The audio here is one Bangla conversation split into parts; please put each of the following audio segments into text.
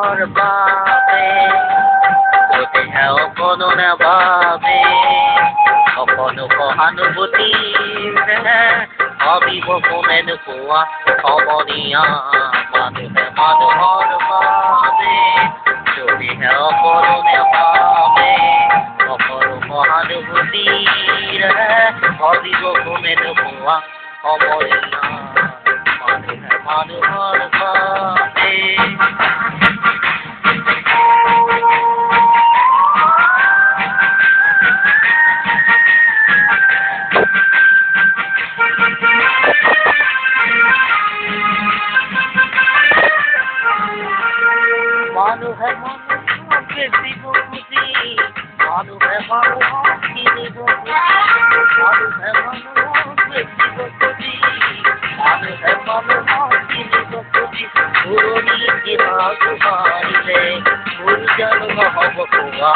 মানুহৰ বাবে যদিহে অকণো নাভাবে অকণো সহানুভূতিৰে ভাবিব কোনে নোপোৱা সমনীয়া মানুহে মানুহৰ বাবে যদিহে অকণো নাভাবে অকণো সহানুভূতিৰে ভাবিব কোনে নোপোৱা সমনীয়া মানুহে মানুহৰ বাবে মানুহে মানুহক বেচিব খুজি মানুহে মানুহক কিনিব খুজি মানুহে মানুহক বেচিব খুজি মানুহে মানুহক কিনিব খুজি পুৰণি ইতিহাস মাৰিলে ভুল জানো নহ'ব কোৱা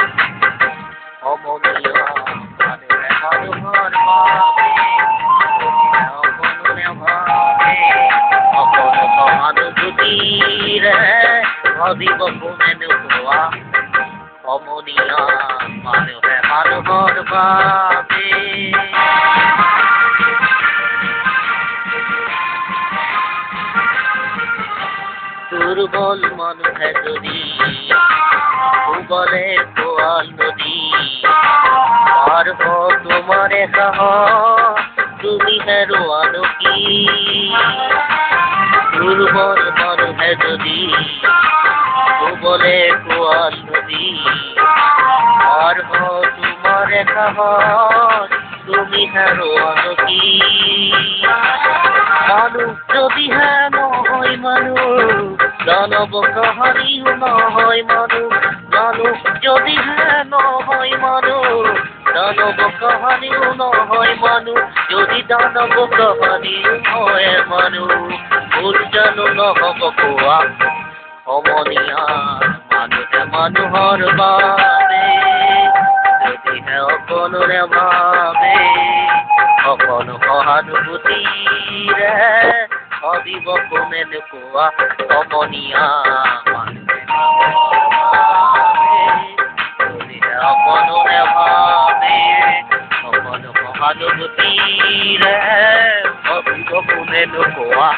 সমনীয়া মানুহে মানুহৰ বাবে অকণো নাভাবে অকণো সহানুভূতিৰে ভাবিব কোনে নোপোৱা সমনীয়া মানুহে মানুহৰ বাবে দুৰ্বল মানুহে যদি ভূগোলে কোৱাল নদী পাৰ হওঁ তোমাৰে সাহস তুমি হেৰুৱানো কি দুৰ্বল মানুহে যদি ভূগোলে কোৱাল নদী পাৰ হওঁ তোমাৰে সাহস তুমি হেৰুৱানো কি মানুহ যদিহে নহয় মানুহ দানৱ কাহানিও নহয় মানুহ মানুহ যদিহে নহয় মানুহ দানৱ কাহানিও নহয় মানুহ যদি দানৱ কাহানিও হয় মানুহ ভুল জানো নহ'ব কোৱা সমনীয়া মানুহে মানুহৰ বাবে যদিহে অকণো নাভাবে অকণো সহানুভূতিৰে ভাবিব কোনে নোপোৱা সমনীয়া মানুহে যদিহে অকণো নাভাবে অকণো সহানুভূতিৰে ভাবিব কোনে নোপোৱা